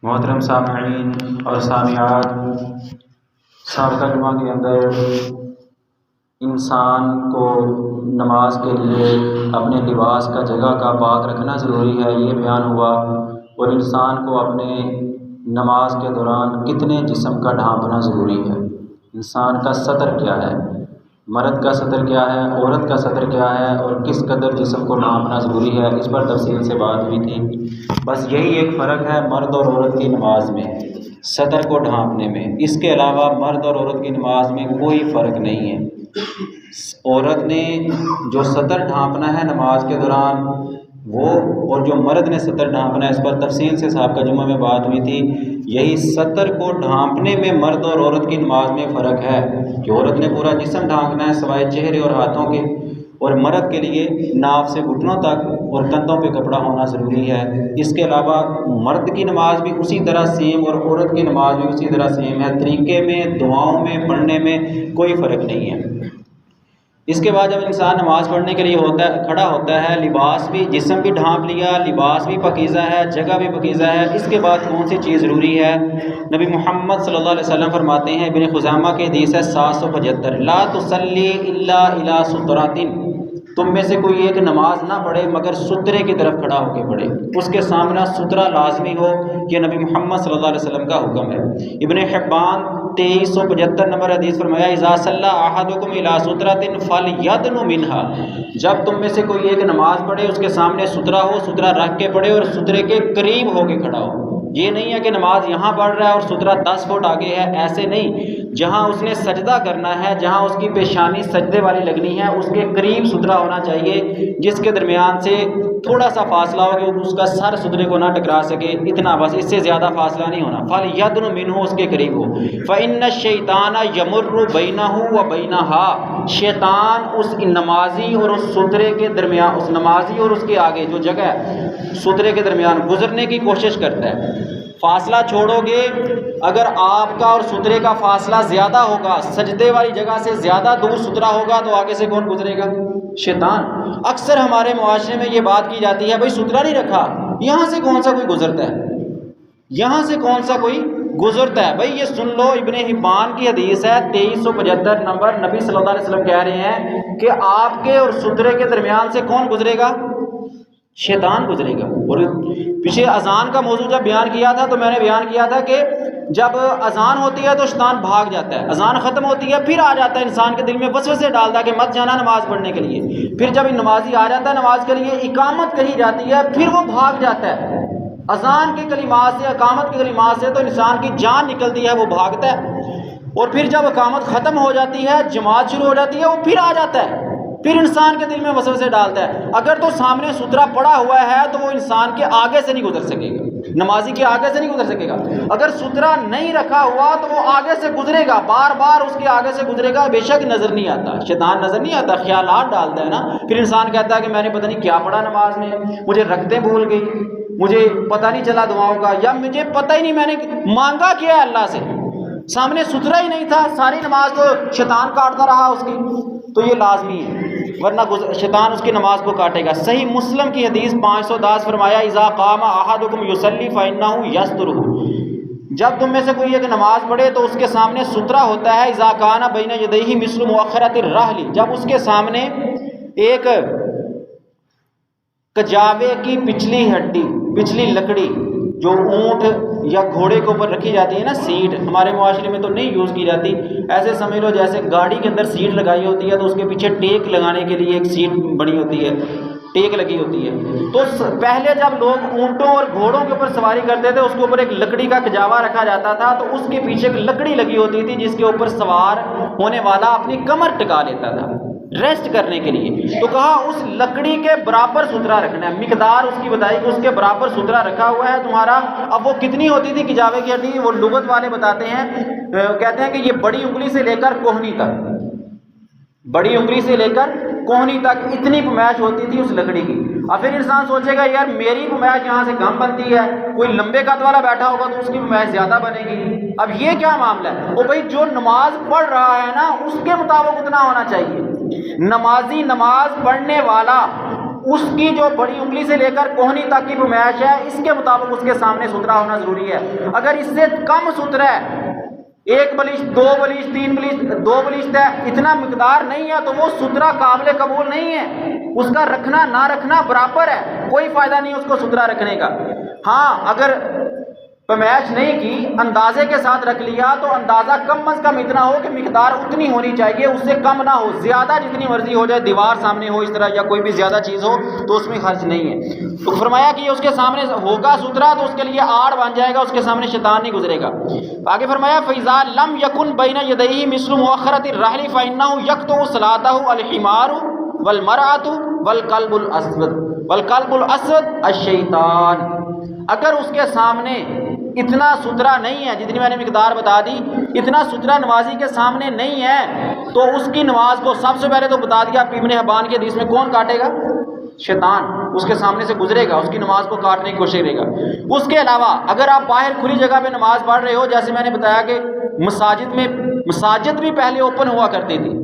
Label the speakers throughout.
Speaker 1: محترم سامعین اور سامعات، سابقہ جمعہ کے اندر انسان کو نماز کے لیے اپنے لباس کا جگہ کا پاک رکھنا ضروری ہے، یہ بیان ہوا، اور انسان کو اپنے نماز کے دوران کتنے جسم کا ڈھانپنا ضروری ہے، انسان کا سطر کیا ہے، مرد کا سطر کیا ہے، عورت کا سطر کیا ہے، اور کس قدر جسم کو ڈھانپنا ضروری ہے، اس پر تفصیل سے بات ہوئی تھی۔ بس یہی ایک فرق ہے مرد اور عورت کی نماز میں، سطر کو ڈھانپنے میں۔ اس کے علاوہ مرد اور عورت کی نماز میں کوئی فرق نہیں ہے۔ عورت نے جو سطر ڈھانپنا ہے نماز کے دوران وہ، اور جو مرد نے سطر ڈھانپنا ہے، اس پر تفصیل سے سابقہ جمعہ میں بات ہوئی تھی۔ یہی سطر کو ڈھانپنے میں مرد اور عورت کی نماز میں فرق ہے کہ عورت نے پورا جسم ڈھانپنا ہے سوائے چہرے اور ہاتھوں کے، اور مرد کے لیے ناف سے گھٹنوں تک اور کندھوں پہ کپڑا ہونا ضروری ہے۔ اس کے علاوہ مرد کی نماز بھی اسی طرح سیم اور عورت کی نماز بھی اسی طرح سیم ہے، طریقے میں، دعاؤں میں، پڑھنے میں کوئی فرق نہیں ہے۔ اس کے بعد جب انسان نماز پڑھنے کے لیے کھڑا ہوتا ہے، لباس بھی، جسم بھی ڈھانپ لیا، لباس بھی پاکیزہ ہے، جگہ بھی پاکیزہ ہے، اس کے بعد کون سی چیز ضروری ہے؟ نبی محمد صلی اللہ علیہ وسلم فرماتے ہیں، ابن خزامہ کی حدیث ہے 775، لا تصلی الا الی سترۃ، تم میں سے کوئی ایک نماز نہ پڑھے مگر سترے کی طرف کھڑا ہو کے پڑھے، اس کے سامنے سترہ لازمی ہو، یہ نبی محمد صلی اللہ علیہ وسلم کا حکم ہے۔ ابن حبان 2375 نمبر حدیث فرمایا، اذا صلی احدکم الی سترۃ فلیدن منھا، جب تم میں سے کوئی ایک نماز پڑھے اس کے سامنے سترہ ہو، سترہ رکھ کے پڑھے اور سترے کے قریب ہو کے کھڑا ہو۔ یہ نہیں ہے کہ نماز یہاں پڑھ رہا ہے اور سترہ 10 فٹ آگے ہے، ایسے نہیں، جہاں اس نے سجدہ کرنا ہے، جہاں اس کی پیشانی سجدے والی لگنی ہے، اس کے قریب سترہ ہونا چاہیے، جس کے درمیان سے تھوڑا سا فاصلہ ہو کہ اس کا سر سترے کو نہ ٹکرا سکے، اتنا بس، اس سے زیادہ فاصلہ نہیں ہونا۔ فَلْيَدْنُ مِنْهُ، اس کے قریب ہو۔ فَإِنَّ الشَّيْطَانَ يَمُرُّ بَيْنَهُ وَبَيْنَهَا، شیطان اس نمازی اور اس سترے کے درمیان، اس نمازی اور اس کے آگے جو جگہ ہے سترے کے درمیان گزرنے کی کوشش کرتا ہے۔ فاصلہ چھوڑو گے، اگر آپ کا اور سترے کا فاصلہ زیادہ ہوگا، سجدے والی جگہ سے زیادہ دور سترہ ہوگا، تو آگے سے کون گزرے گا؟ شیطان۔ اکثر ہمارے معاشرے میں یہ بات کی جاتی ہے، بھائی سترہ نہیں رکھا، یہاں سے کون سا کوئی گزرتا ہے، یہاں سے کون سا کوئی گزرتا ہے؟ بھائی یہ سن لو، ابن حبان کی حدیث ہے 2375 نمبر، نبی صلی اللہ علیہ وسلم کہہ رہے ہیں کہ آپ کے اور سترے کے درمیان سے کون گزرے گا؟ شیطان گزرے گا۔ اور پیچھے اذان کا موضوع جب بیان کیا تھا تو میں نے بیان کیا تھا کہ جب اذان ہوتی ہے تو شیطان بھاگ جاتا ہے، اذان ختم ہوتی ہے پھر آ جاتا ہے، انسان کے دل میں وسوسے ڈالتا ہے کہ مت جانا نماز پڑھنے کے لیے، پھر جب نمازی آ جاتا ہے نماز کے لیے، اقامت کہی جاتی ہے، پھر وہ بھاگ جاتا ہے۔ اذان کے کلمات سے، اقامت کے کلمات سے تو انسان کی جان نکلتی ہے، وہ بھاگتا ہے، اور پھر جب اقامت ختم ہو جاتی ہے، جماعت شروع ہو جاتی ہے، وہ پھر آ جاتا ہے، پھر انسان کے دل میں وسوسے ڈالتا ہے۔ اگر تو سامنے سترہ پڑا ہوا ہے تو وہ انسان کے آگے سے نہیں گزر سکے گا، نمازی کے آگے سے نہیں گزر سکے گا۔ اگر سترہ نہیں رکھا ہوا تو وہ آگے سے گزرے گا، بار بار اس کے آگے سے گزرے گا، بے شک نظر نہیں آتا، شیطان نظر نہیں آتا، خیالات ڈالتا ہے نا، پھر انسان کہتا ہے کہ میں نے پتہ نہیں کیا پڑھا نماز میں، مجھے رکھتے بھول گئی، مجھے پتہ نہیں چلا دعاؤں کا، یا مجھے پتہ ہی نہیں میں نے مانگا کیا ہے اللہ سے، سامنے سترہ ہی نہیں تھا، ساری نماز تو شیطان کاٹتا رہا اس کی، تو یہ لازمی ہے، ورنہ شیطان اس کی نماز کو کاٹے گا۔ صحیح مسلم کی حدیث 510 فرمایا، اذا قام احدکم یصلی فانہ یسترہ، جب تم میں سے کوئی ایک نماز پڑھے تو اس کے سامنے سترہ ہوتا ہے، اذا کان بین یدیہ مثل مؤخرۃ الرحل، جب اس کے سامنے ایک کجاوے کی پچھلی ہڈی، پچھلی لکڑی جو اونٹ یا گھوڑے کے اوپر رکھی جاتی ہے نا، سیٹ، ہمارے معاشرے میں تو نہیں یوز کی جاتی، ایسے سمجھ لو جیسے گاڑی کے اندر سیٹ لگائی ہوتی ہے تو اس کے پیچھے ٹیک لگانے کے لیے ایک سیٹ بنی ہوتی ہے، ٹیک لگی ہوتی ہے، تو پہلے جب لوگ اونٹوں اور گھوڑوں کے اوپر سواری کرتے تھے اس کے اوپر ایک لکڑی کا کجاوا رکھا جاتا تھا، تو اس کے پیچھے ایک لکڑی لگی ہوتی تھی جس کے اوپر سوار ہونے والا اپنی کمر ٹکا لیتا تھا ریسٹ کرنے کے لیے، تو کہا اس لکڑی کے برابر سترہ رکھنا ہے، مقدار اس کی بتائی کہ اس کے برابر سترہ رکھا ہوا ہے تمہارا۔ اب وہ کتنی ہوتی تھی کجاوے کی ہڈی، وہ لغت والے بتاتے ہیں، کہتے ہیں کہ یہ بڑی انگلی سے لے کر کوہنی تک، بڑی انگلی سے لے کر کوہنی تک اتنی پمیش ہوتی تھی اس لکڑی کی۔ اب پھر انسان سوچے گا یار میری پمیش یہاں سے کم بنتی ہے، کوئی لمبے قد والا بیٹھا ہوگا تو اس کی پمیش زیادہ بنے گی، اب یہ کیا معاملہ ہے؟ وہ بھائی جو نماز پڑھ رہا ہے نا اس کے مطابق اتنا ہونا چاہیے، نمازی نماز پڑھنے والا
Speaker 2: اس کی جو بڑی انگلی سے لے کر کوہنی تک کی پیمائش ہے اس کے مطابق اس کے سامنے سترا ہونا ضروری ہے۔ اگر اس سے کم سترا ہے، 1 بلش 2 بلش 3 بلش 2 بلش ہے، اتنا مقدار نہیں ہے تو وہ سترا قابل قبول نہیں ہے، اس کا رکھنا نہ رکھنا برابر ہے، کوئی فائدہ نہیں اس کو سترا رکھنے کا۔ ہاں اگر پیمائش نہیں کی، اندازے کے ساتھ رکھ لیا تو اندازہ کم از کم اتنا ہو کہ مقدار اتنی ہونی چاہیے، اس سے کم نہ ہو، زیادہ جتنی مرضی ہو جائے، دیوار سامنے ہو اس طرح یا کوئی بھی زیادہ چیز ہو تو اس میں خرچ نہیں ہے۔ تو فرمایا کہ یہ اس کے سامنے ہوگا سترا تو اس کے لیے آڑ بن جائے گا، اس کے سامنے شیطان نہیں گزرے گا۔ آگے فرمایا فَإِذَا لَمْ يَكُنْ بَيْنَ يَدَيْهِ مِثْلُ مُؤَخَّرَةِ الرَّحْلِ فَإِنَّهُ يَقْطُعُ صَلَاتَهُ الْحِمَارُ وَالْمَرْأَةُ وَالْكَلْبُ الْأَسْوَدُ الشَّيْطَانُ۔ اگر اس کے سامنے اتنا سترا نہیں ہے، جتنی میں نے مقدار بتا دی، اتنا سترا نمازی کے سامنے نہیں ہے تو اس کی نماز کو سب سے پہلے تو بتا دیا ابن حبان کے حدیث میں کون کاٹے گا؟ شیطان اس کے سامنے سے گزرے گا، اس کی نماز کو کاٹنے کی کوشش کرے گا۔ اس کے علاوہ اگر آپ باہر کھلی جگہ پہ نماز پڑھ رہے ہو، جیسے میں نے بتایا کہ مساجد بھی پہلے اوپن ہوا کرتی تھی،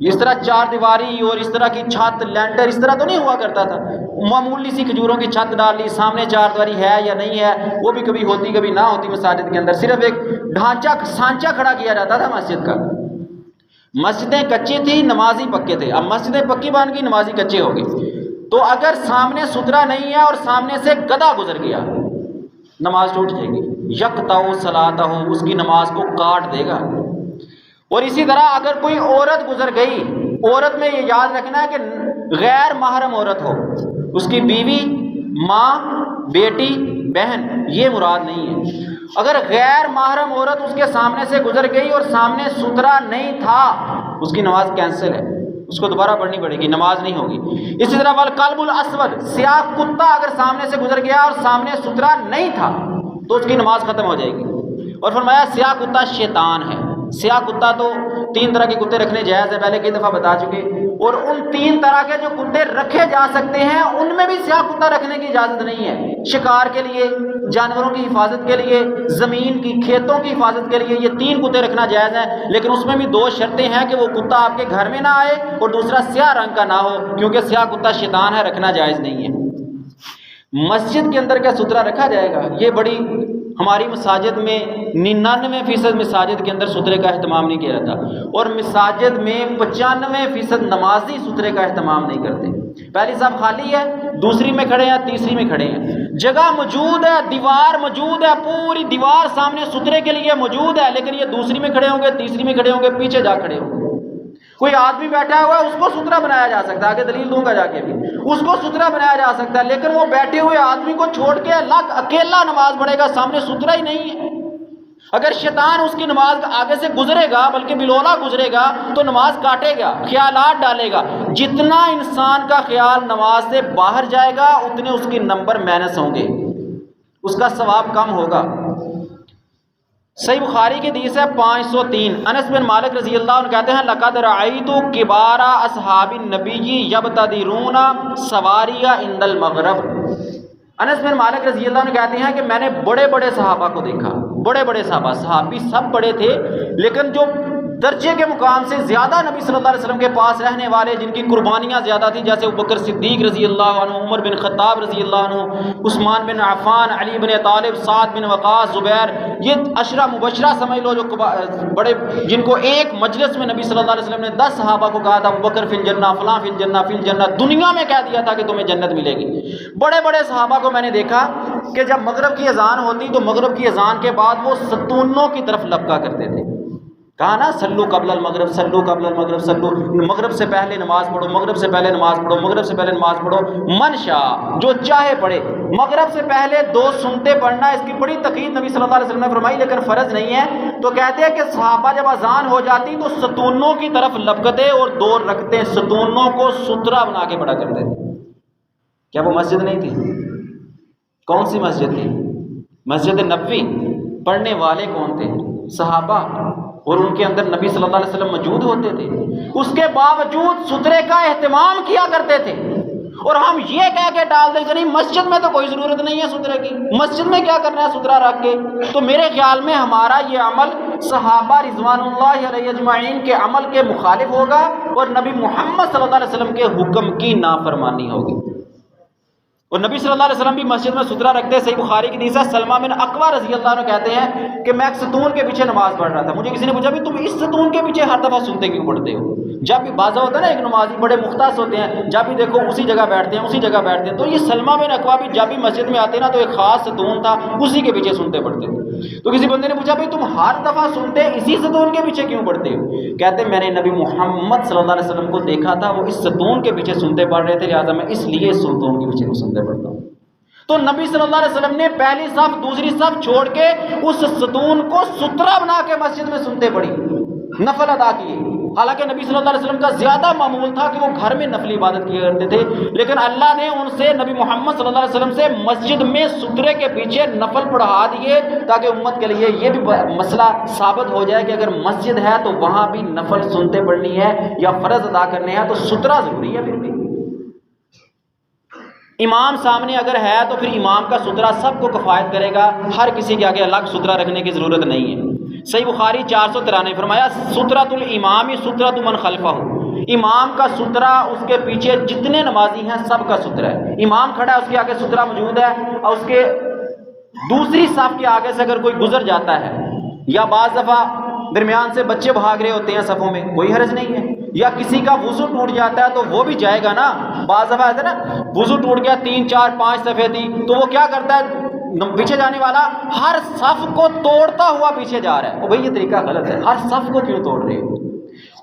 Speaker 2: اس طرح 4 دیواری اور اس طرح کی چھت لینٹر اس طرح تو نہیں ہوا کرتا تھا، معمولی سی کھجوروں کی چھت ڈال لی، سامنے 4 دیواری ہے یا نہیں ہے وہ بھی کبھی ہوتی کبھی نہ ہوتی۔ مساجد کے اندر صرف ایک سانچہ کھڑا کیا جاتا تھا مسجد کا۔ مسجدیں کچی تھی، نمازی پکے تھے، اب مسجدیں پکی بن گئی، نمازی کچے ہو گئے۔ تو اگر سامنے سترا نہیں ہے اور سامنے سے گدھا گزر گیا، نماز ٹوٹ جائے گی، یقطع صلاتہ، اس کی نماز کو کاٹ دے گا۔ اور اسی طرح اگر کوئی عورت گزر گئی، عورت میں یہ یاد رکھنا ہے کہ غیر محرم عورت ہو، اس کی بیوی، ماں، بیٹی، بہن، یہ مراد نہیں ہے۔ اگر غیر محرم عورت اس کے سامنے سے گزر گئی اور سامنے سترا نہیں تھا، اس کی نماز کینسل ہے، اس کو دوبارہ پڑھنی پڑے گی، نماز نہیں ہوگی۔ اسی طرح والکلب الاسود، سیاہ کتا اگر سامنے سے گزر گیا اور سامنے سترا نہیں تھا تو اس کی نماز ختم ہو جائے گی۔ اور فرمایا سیاہ کتا شیطان ہے۔ سیاہ کتا تو 3 طرح کے کتے رکھنے جائز ہے، پہلے کئی دفعہ بتا چکے، اور ان 3 طرح کے جو کتے رکھے جا سکتے ہیں ان میں بھی سیاہ کتا رکھنے کی اجازت نہیں ہے۔ شکار کے لیے، جانوروں کی حفاظت کے لیے، زمین کی کھیتوں کی حفاظت کے لیے یہ 3 کتے رکھنا جائز ہے، لیکن اس میں بھی 2 شرطیں ہیں کہ وہ کتا آپ کے گھر میں نہ آئے اور دوسرا سیاہ رنگ کا نہ ہو، کیونکہ سیاہ کتا شیطان ہے، رکھنا جائز نہیں ہے۔ مسجد کے اندر کیا سترا رکھا جائے گا؟ یہ بڑی ہماری مساجد میں 99% مساجد کے اندر سترے کا اہتمام نہیں کیا جاتا، اور مساجد میں 95% نمازی سترے کا اہتمام نہیں کرتے۔ پہلی صف خالی ہے، دوسری میں کھڑے ہیں، تیسری میں کھڑے ہیں، جگہ موجود ہے، دیوار موجود ہے، پوری دیوار سامنے سترے کے لیے موجود ہے، لیکن یہ دوسری میں کھڑے ہوں گے، تیسری میں کھڑے ہوں گے، پیچھے جا کھڑے ہوں گے۔ کوئی آدمی بیٹھا ہوا ہے، اس کو سترا بنایا جا سکتا ہے، آگے دلیل دوں گا جا کے بھی، اس کو سترا بنایا جا سکتا ہے، لیکن وہ بیٹھے ہوئے آدمی کو چھوڑ کے الگ اکیلا نماز پڑھے گا، سامنے سترا ہی نہیں ہے۔ اگر شیطان اس کی نماز آگے سے گزرے گا، بلکہ بلولا گزرے گا، تو نماز کاٹے گا، خیالات ڈالے گا۔ جتنا انسان کا خیال نماز سے باہر جائے گا اتنے اس کے نمبر مائنس ہوں گے، اس کا ثواب کم ہوگا۔ صحیح بخاری کی حدیث ہے 503، انس بن مالک رضی اللہ عنہ کہتے ہیں لقد رأیت کبار اصحاب النبی یبتدرون سواریہ عند المغرب۔ انس بن مالک رضی اللہ عنہ کہتے ہیں کہ میں نے بڑے بڑے صحابہ کو دیکھا، بڑے بڑے صحابہ، صحابی سب بڑے تھے، لیکن جو درجے کے مقام سے زیادہ نبی صلی اللہ علیہ وسلم کے پاس رہنے والے، جن کی قربانیاں زیادہ تھیں، جیسے ابوبکر صدیق رضی اللہ عنہ، عمر بن خطاب رضی اللہ عنہ، عثمان بن عفان، علی بن طالب، سعد بن وقاص، زبیر، یہ عشرہ مبشرہ سمجھ لو، جو بڑے، جن کو ایک مجلس میں نبی صلی اللہ علیہ وسلم نے 10 صحابہ کو کہا تھا ابوبکر فی الجنہ، فلاں فی الجنہ، فی الجنہ، دنیا میں کہہ دیا تھا کہ تمہیں جنت ملے گی۔ بڑے بڑے صحابہ کو میں نے دیکھا کہ جب مغرب کی اذان ہوتی تو مغرب کی اذان کے بعد وہ ستونوں کی طرف لپکا کرتے تھے، کہا نا سلو قبل المغرب، سلو قبل المغرب، سلو، مغرب سے پہلے نماز پڑھو، مغرب سے پہلے نماز پڑھو، مغرب سے پہلے نماز پڑھو، من شاء، جو چاہے پڑھے۔ مغرب سے پہلے 2 سنتے پڑھنا، اس کی بڑی تقید نبی صلی اللہ علیہ وسلم نے فرمائی، لیکن فرض نہیں ہے۔ تو کہتے ہیں کہ صحابہ جب اذان ہو جاتی تو ستونوں کی طرف لپکتے اور 2 رکعتیں ستونوں کو سترا بنا کے پڑھا کرتے تھے۔ کیا وہ مسجد نہیں تھی؟ کون سی مسجد تھی؟ مسجد نبوی۔ پڑھنے والے کون تھے؟ صحابہ، اور ان کے اندر نبی صلی اللہ علیہ وسلم موجود ہوتے تھے، اس کے باوجود سترے کا اہتمام کیا کرتے تھے۔ اور ہم یہ کہہ کے ڈال دیں کہ نہیں مسجد میں تو کوئی ضرورت نہیں ہے سترے کی، مسجد میں کیا کرنا ہے سترا رکھ کے، تو میرے خیال میں ہمارا یہ عمل صحابہ رضوان اللہ علیہ اجمعین کے عمل کے مخالف ہوگا، اور نبی محمد صلی اللہ علیہ وسلم کے حکم کی نافرمانی ہوگی۔ اور نبی صلی اللہ علیہ وسلم بھی مسجد میں ستھرا رکھتے. صحیح بخاری کی حدیث ہے, سلمہ بن اکوع رضی اللہ عنہ کہتے ہیں کہ میں ایک ستون کے پیچھے نماز پڑھ رہا تھا. مجھے کسی نے پوچھا بھی تم اس ستون کے پیچھے ہر دفعہ سنتے کیوں پڑھتے ہو؟ جب بھی بازا ہوتا ہے نا, ایک نمازی بڑے مختص ہوتے ہیں, جب بھی دیکھو اسی جگہ بیٹھتے ہیں, اسی جگہ بیٹھتے ہیں. تو یہ سلمہ بن اکوع بھی جب بھی مسجد میں آتے نا تو ایک خاص ستون تھا, اسی کے پیچھے سنتے پڑھتے تھے. تو کسی بندے نے پوچھا بھائی تم ہر دفعہ سنتے اسی ستون کے پیچھے کیوں پڑھتے ہو؟ کہتے میں نے نبی محمد صلی اللہ علیہ وسلم کو دیکھا تھا, وہ اس ستون کے پیچھے سنتے پڑھ رہے تھے, لہٰذا میں اس لیے اس ستون کے پیچھے سنتے پڑھتا ہوں. تو نبی صلی اللہ علیہ وسلم نے پہلی صف دوسری صف چھوڑ کے اس ستون کو سترا بنا کے مسجد میں سنتے پڑھی, نفل ادا کیے. حالانکہ نبی صلی اللہ علیہ وسلم کا زیادہ معمول تھا کہ وہ گھر میں نفلی عبادت کیا کرتے تھے, لیکن اللہ نے ان سے, نبی محمد صلی اللہ علیہ وسلم سے مسجد میں سترے کے پیچھے نفل پڑھا دیے تاکہ امت کے لیے یہ بھی مسئلہ ثابت ہو جائے کہ اگر مسجد ہے تو وہاں بھی نفل سنتے پڑھنی ہے یا فرض ادا کرنے ہیں, تو سترا ضروری ہے. پھر بھی امام سامنے اگر ہے تو پھر امام کا سترا سب کو کفایت کرے گا, ہر کسی کے آگے الگ سترا رکھنے کی ضرورت نہیں ہے. صحیح بخاری 493 فرمایا سترۃ الامام سترۃ من خلفہ, امام کا سترا اس کے پیچھے جتنے نمازی ہیں سب کا سترا ہے. امام کھڑا ہے, اس کے آگے سترا موجود ہے, اور اس کے دوسری صف کے آگے سے اگر کوئی گزر جاتا ہے, یا بعض دفعہ درمیان سے بچے بھاگ رہے ہوتے ہیں صفوں میں, کوئی حرج نہیں ہے. یا کسی کا وضو ٹوٹ جاتا ہے تو وہ بھی جائے گا نا. بعض دفعہ ایسا نا, وضو ٹوٹ گیا, 3 4 5 صفیں تھی, تو وہ کیا کرتا ہے, پیچھے جانے والا ہر صف کو توڑتا ہوا پیچھے جا رہا ہے. او بھائی یہ طریقہ غلط ہے, ہر صف کو کیوں توڑ رہے ہو؟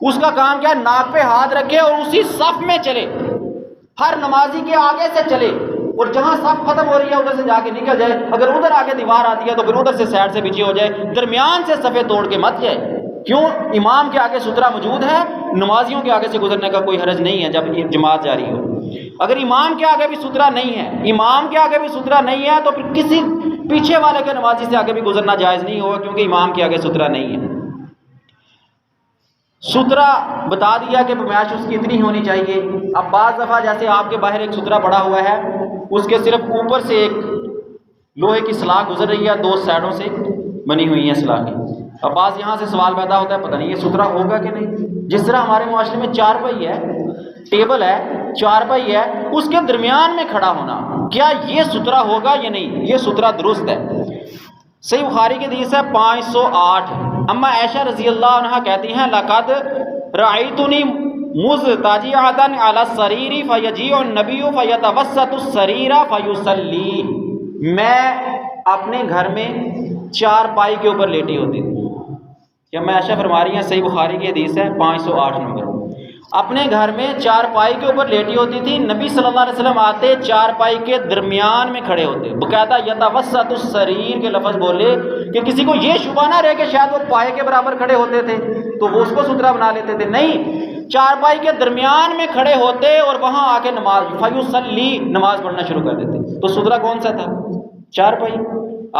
Speaker 2: اس کا کام کیا ہے, ناک پہ ہاتھ رکھے اور اسی صف میں چلے, ہر نمازی کے آگے سے چلے, اور جہاں صف ختم ہو رہی ہے ادھر سے جا کے نکل جائے. اگر ادھر آگے دیوار آتی ہے تو پھر ادھر سے سائڈ سے پیچھے ہو جائے, درمیان سے صفیں توڑ کے مت جائے. کیوں؟ امام کے آگے سترا موجود ہے, نمازیوں کے آگے سے گزرنے کا کوئی حرج نہیں ہے جب جماعت جاری ہو. اگر امام کے آگے بھی سترا نہیں ہے, امام کے آگے بھی سترا نہیں ہے, تو پھر کسی پیچھے والے کے نمازی سے آگے بھی گزرنا جائز نہیں ہوگا, کیونکہ امام کے آگے سترا نہیں ہے. سترا بتا دیا کہ پیمائش اس کی اتنی ہونی چاہیے. اب بعض دفعہ جیسے آپ کے باہر ایک سترا پڑا ہوا ہے, اس کے صرف اوپر سے ایک لوہے کی سلاخ گزر رہی ہے, 2 سائڈوں سے بنی ہوئی ہیں سلاخیں. اب بعض یہاں سے سوال پیدا ہوتا ہے پتہ نہیں یہ سترا ہوگا کہ نہیں. جس طرح ہمارے معاشرے میں چارپائی ہے, ٹیبل ہے, چارپائی ہے, اس کے درمیان میں کھڑا ہونا, کیا یہ سترا ہوگا یا نہیں؟ یہ سترا درست ہے. صحیح بخاری کی حدیث ہے 508, اما عائشہ رضی اللہ عنہ کہتی ہیں لقد رأیتنی مضطجعۃ علی السریر فیجیء النبی فیتوسط السریر فیصلی, میں اپنے گھر میں چارپائی کے اوپر لیٹی ہوتی تھی. کیا میں عائشہ فرما رہی ہیں, صحیح بخاری کی حدیث ہے 508 نمبر, اپنے گھر میں چارپائی کے اوپر لیٹی ہوتی تھی. نبی صلی اللہ علیہ وسلم آتے, چارپائی کے درمیان میں کھڑے ہوتے, باقاعدہ یتوسط السریر کے لفظ بولے کہ کسی کو یہ شبہ نہ رہے کہ شاید وہ پائے کے برابر کھڑے ہوتے تھے تو وہ اس کو سترا بنا لیتے تھے. نہیں, چارپائی کے درمیان میں کھڑے ہوتے اور وہاں آ کے نماز فیصلی, نماز پڑھنا شروع کر دیتے. تو سترا کون سا تھا؟ چارپائی.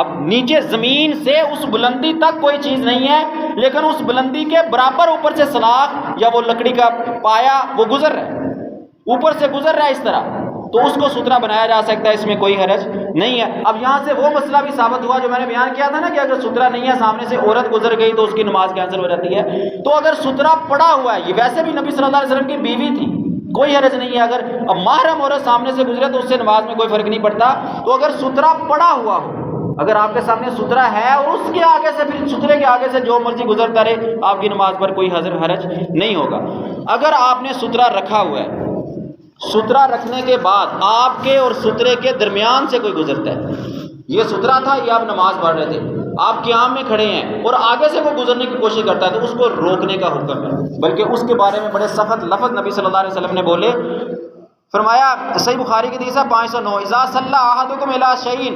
Speaker 2: اب نیچے زمین سے اس بلندی تک کوئی چیز نہیں ہے, لیکن اس بلندی کے برابر اوپر سے سلاخ یا وہ لکڑی کا پایا وہ گزر رہا ہے, اوپر سے گزر رہا ہے اس طرح, تو اس کو سترا بنایا جا سکتا ہے, اس میں کوئی حرج نہیں ہے. اب یہاں سے وہ مسئلہ بھی ثابت ہوا جو میں نے بیان کیا تھا نا, کہ اگر سترا نہیں ہے, سامنے سے عورت گزر گئی تو اس کی نماز کینسل ہو جاتی ہے. تو اگر سترا پڑا ہوا ہے, یہ ویسے بھی نبی صلی اللہ علیہ وسلم کی بیوی تھی, کوئی حرج نہیں ہے. اگر اب محرم عورت سامنے سے گزرے تو اس سے نماز میں کوئی فرق نہیں پڑتا. تو اگر سترا پڑا ہوا ہو, اگر آپ کے سامنے سترا ہے اور اس کے آگے سے, پھر سترے کے آگے سے جو مرضی گزرتا رہے, آپ کی نماز پر کوئی حرج نہیں ہوگا. اگر آپ نے سترا رکھا ہوا ہے, سترا رکھنے کے بعد آپ کے اور سترے کے درمیان سے کوئی گزرتا ہے, یہ سترا تھا, یہ آپ نماز پڑھ رہے تھے, آپ قیام میں کھڑے ہیں اور آگے سے کوئی گزرنے کی کوشش کرتا ہے, تو اس کو روکنے کا حکم ہے. بلکہ اس کے بارے میں بڑے سخت لفظ نبی صلی اللہ علیہ وسلم نے بولے. فرمایا, صحیح بخاری کی حدیث ہے 509, اذا صلی احدکم الی شیء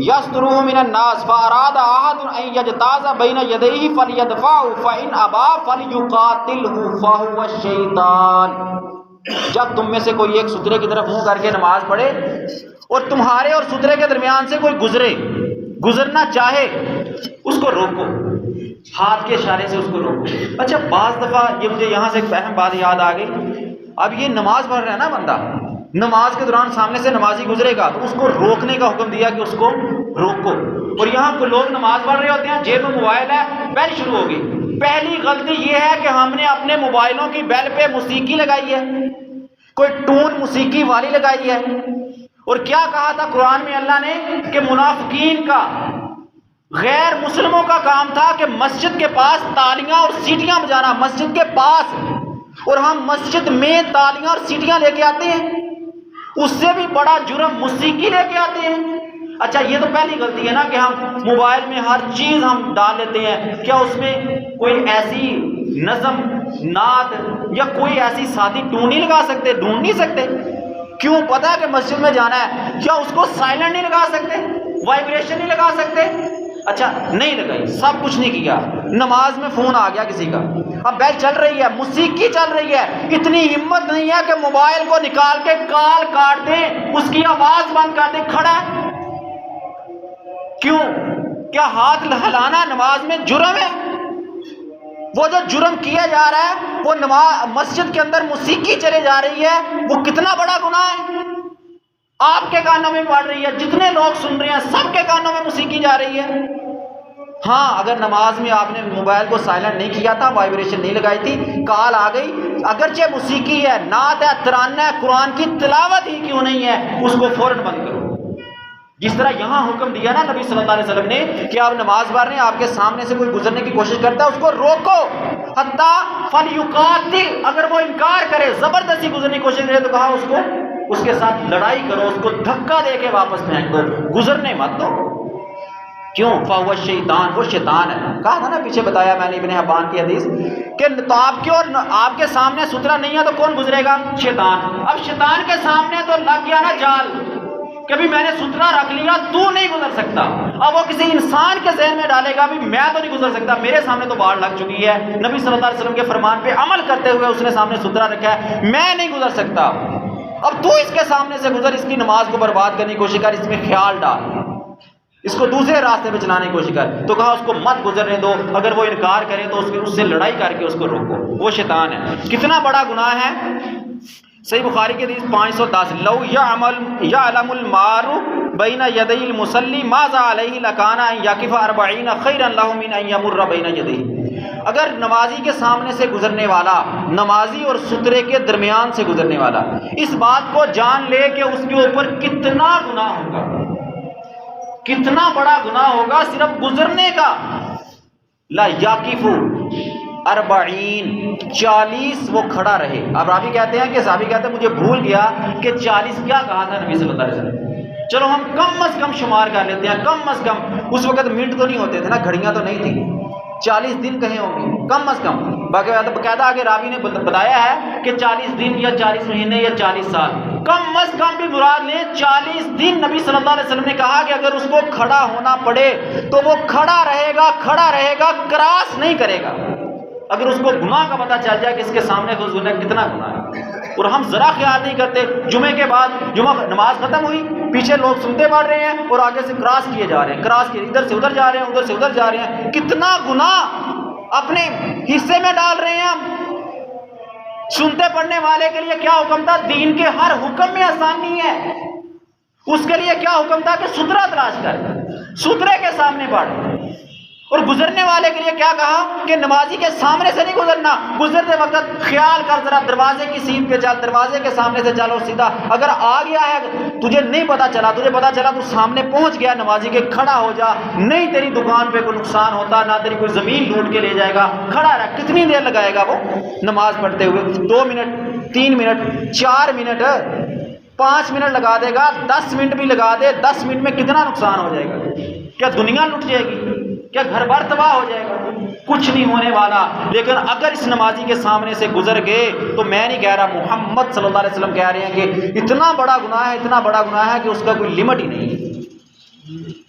Speaker 2: یسترہ من الناس فاراد احد ان یجتاز بین یدیہ فلیدفعہ فان ابى فلیقاتلہ فہو الشیطان. جب تم میں سے کوئی ایک سترے کی طرف منہ کر کے نماز پڑھے اور تمہارے اور سترے کے درمیان سے کوئی گزرنا چاہے, اس کو روکو, ہاتھ کے اشارے سے اس کو روکو. اچھا, بعض دفعہ یہ مجھے یہاں سے ایک اہم بات یاد آ گئی. اب یہ نماز پڑھ رہا ہے نا بندہ, نماز کے دوران سامنے سے نمازی گزرے گا تو اس کو روکنے کا حکم دیا کہ اس کو روکو. اور یہاں کو لوگ نماز پڑھ رہے ہوتے ہیں, جیب میں موبائل ہے, بیل شروع ہو گئی. پہلی غلطی یہ ہے کہ ہم نے اپنے موبائلوں کی بیل پہ موسیقی لگائی ہے, کوئی ٹون موسیقی والی لگائی ہے, اور کیا کہا تھا قرآن میں اللہ نے کہ منافقین کا، غیر مسلموں کا کام تھا کہ مسجد کے پاس تالیاں اور سیٹیاں بجانا، مسجد کے پاس، اور ہم مسجد میں تالیاں اور سیٹیاں لے کے آتے ہیں۔ اس سے بھی بڑا جرم موسیقی لے کے آتے ہیں۔ اچھا یہ تو پہلی غلطی ہے نا کہ ہم موبائل میں ہر چیز ہم ڈال لیتے ہیں، کیا اس میں کوئی ایسی نظم، نعت یا کوئی ایسی سادی ٹون نہیں لگا سکتے؟ ڈھونڈ نہیں سکتے؟ کیوں؟ پتہ ہے کہ مسجد میں جانا ہے، کیا اس کو سائلنٹ نہیں لگا سکتے؟ وائبریشن نہیں لگا سکتے؟ اچھا نہیں لگائی، سب کچھ نہیں کیا، نماز میں فون آ گیا کسی کا، اب بیل چل رہی ہے، موسیقی چل رہی ہے، اتنی ہمت نہیں ہے کہ موبائل کو نکال کے کال کاٹ دیں، اس کی آواز بند کر دیں، کھڑا ہے۔ کیوں؟ کیا ہاتھ ہلانا نماز میں جرم ہے؟ وہ جو جرم کیا جا رہا ہے، وہ مسجد کے اندر موسیقی چلے جا رہی ہے، وہ کتنا بڑا گناہ ہے؟ آپ کے کانوں میں پڑ رہی ہے، جتنے لوگ سن رہے ہیں سب کے کانوں میں موسیقی جا رہی ہے۔ ہاں اگر نماز میں آپ نے موبائل کو سائلنٹ نہیں کیا تھا، وائبریشن نہیں لگائی تھی، کال آ گئی، اگرچہ موسیقی ہے، نعت ہے، ترانہ ہے، قرآن کی تلاوت ہی کیوں نہیں ہے، اس کو فوراً بند کرو۔ جس طرح یہاں حکم دیا نا نبی صلی اللہ علیہ وسلم نے کہ آپ نماز پڑھ رہے ہیں، آپ کے سامنے سے کوئی گزرنے کی کوشش کرتا ہے، اس کو روکو، حتیٰ فلیقاتل، اگر وہ انکار کرے، زبردستی گزرنے کی کوشش کرے تو کہا اس کو، اس کے ساتھ لڑائی کرو، اس کو دھکا دے کے واپس پھینک دو، گزرنے مت دو۔ کیوں؟ فہو الشیطان، وہ شیطان ہے۔ کہا تھا نا پیچھے، بتایا میں نے ابن حبان کی حدیث کہ تو آپ کے اور آپ کے سامنے سترا نہیں ہے تو کون گزرے گا؟ شیطان۔ اب شیطان کے سامنے تو لگ گیا نا جال، کبھی میں نے سترا رکھ لیا، تو نہیں گزر سکتا۔ اب وہ کسی انسان کے ذہن میں ڈالے گا بھی میں تو نہیں گزر سکتا، میرے سامنے تو باڑ لگ چکی ہے، نبی صلی اللہ علیہ وسلم کے فرمان پہ عمل کرتے ہوئے اس نے سامنے سترا رکھا ہے، میں نہیں گزر سکتا، اب تو اس کے سامنے سے گزر، اس کی نماز کو برباد کرنے کی کوشش کر، اس میں خیال ڈال، اس کو دوسرے راستے پہ چلانے کی کوشش کر۔ تو کہا اس کو مت گزرنے دو، اگر وہ انکار کرے تو اس سے لڑائی کر کے اس کو روکو، وہ شیطان ہے۔ کتنا بڑا گناہ ہے؟ صحیح بخاری کی حدیث 510، لو یعلم المار بین یدی المصلی ماذا علیہ لکان ان یقف 40 خیرا لہ من ان یمر بین یدیہ۔ اگر نمازی کے سامنے سے گزرنے والا، نمازی اور سترے کے درمیان سے گزرنے والا، اس بات کو جان لے کہ اس کے اوپر کتنا گناہ ہوگا، کتنا بڑا گناہ ہوگا صرف گزرنے کا، لا یقف 40، 40 وہ کھڑا رہے۔ اب راوی کہتے ہیں کہ صحابی کہتے ہیں مجھے بھول گیا کہ 40 کیا کہا تھا نبی صلی اللہ علیہ وسلم، چلو ہم کم از کم شمار کر لیتے ہیں، کم از کم، اس وقت منٹ تو نہیں ہوتے تھے نا، گھڑیاں تو نہیں تھی، 40 دن کہیں ہوں گے کم از کم، باقاعدہ آگے راوی نے بتایا ہے کہ 40 دن یا 40 مہینے یا 40 سال، کم از کم بھی مراد لیں 40 دن نبی صلی اللہ علیہ وسلم نے کہا کہ اگر اس کو کھڑا ہونا پڑے تو وہ کھڑا رہے گا، کراس نہیں کرے گا۔ اگر اس کو گناہ کا پتہ چل جائے کہ اس کے سامنے گزرنا کتنا گناہ ہے، اور ہم ذرا خیال نہیں کرتے، جمعے کے بعد جمعہ نماز ختم ہوئی، پیچھے لوگ سنتے پڑھ رہے ہیں اور آگے سے کراس کیے جا رہے ہیں، ادھر سے ادھر جا رہے ہیں، ادھر سے ادھر جا رہے ہیں، کتنا گناہ اپنے حصے میں ڈال رہے ہیں ہم۔ سنتے پڑھنے والے کے لیے کیا حکم تھا؟ دین کے ہر حکم میں آسانی ہے، اس کے لیے کیا حکم تھا کہ سترا تلاش کر، سترے کے سامنے پڑھ، اور گزرنے والے کے لیے کیا کہا کہ نمازی کے سامنے سے نہیں گزرنا، گزرتے وقت خیال کر، ذرا دروازے کی سیٹ پہ چل، دروازے کے سامنے سے چل، اور سیدھا اگر آ گیا ہے تجھے نہیں پتا چلا، تو سامنے پہنچ گیا نمازی کے، کھڑا ہو جا، نہیں تیری دکان پہ کوئی نقصان ہوتا، نہ تیری کوئی زمین لوٹ کے لے جائے گا، کھڑا رہ۔ کتنی دیر لگائے گا وہ نماز پڑھتے ہوئے؟ 2 منٹ، 3 منٹ، 4 منٹ، 5 منٹ لگا دے گا، 10 منٹ بھی لگا دے، 10 منٹ میں کتنا نقصان ہو جائے گا؟ کیا دنیا لٹ جائے گی؟ کیا گھر بار تباہ ہو جائے گا؟ کچھ نہیں ہونے والا۔ لیکن اگر اس نمازی کے سامنے سے گزر گئے تو میں نہیں کہہ رہا، محمد صلی اللہ علیہ وسلم کہہ رہے ہیں کہ اتنا بڑا گناہ ہے، اتنا بڑا گناہ ہے کہ اس کا کوئی لمٹ ہی نہیں ہے،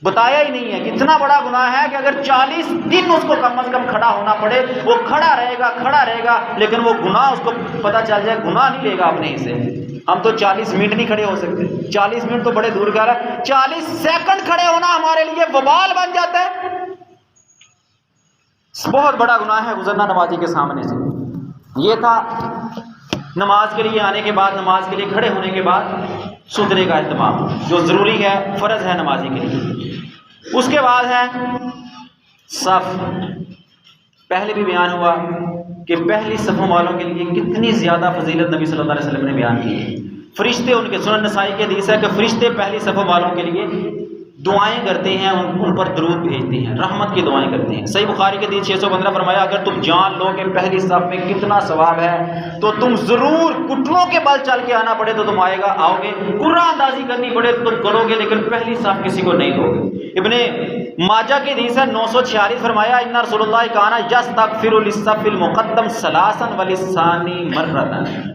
Speaker 2: بتایا ہی نہیں ہے کہ اتنا بڑا گناہ ہے کہ اگر 40 دن اس کو کم از کم کھڑا ہونا پڑے، وہ کھڑا رہے گا، لیکن وہ گناہ اس کو پتہ چل جائے، گناہ نہیں لے گا اپنے ہی سے۔ ہم تو 40 منٹ نہیں کھڑے ہو سکتے، 40 منٹ تو بڑے دور کا رہا، 40 سیکنڈ کھڑے ہونا ہمارے لیے وبال بن جاتا ہے۔ بہت بڑا گناہ ہے گزرنا نمازی کے سامنے سے۔ یہ تھا نماز کے لیے آنے کے بعد، نماز کے لیے کھڑے ہونے کے بعد سترے کا اہتمام جو ضروری ہے، فرض ہے نمازی کے لیے۔ اس کے بعد ہے صف۔ پہلے بھی بیان ہوا کہ پہلی صفوں والوں کے لیے کتنی زیادہ فضیلت نبی صلی اللہ علیہ وسلم نے بیان کی ہے۔ فرشتے ان کے، سنن نسائی کے حدیث ہے کہ فرشتے پہلی صف والوں کے لیے دعائیں کرتے ہیں، ان پر درود بھیجتے ہیں، رحمت کی دعائیں کرتے ہیں۔ صحیح بخاری کے حدیث 615 فرمایا اگر تم جان لو کہ پہلی صف میں کتنا ثواب ہے تو تم ضرور گھٹنوں کے بل چل کے آنا پڑے تو تم آؤ گے، قرآن اندازی کرنی پڑے تو تم کرو گے، لیکن پہلی صف کسی کو نہیں دو گے۔ ابن ماجہ کی حدیث ہے 946 فرمایا ان رسول اللہ کان یستغفر للصف المقدم ثلاثا وللثانی مرۃ،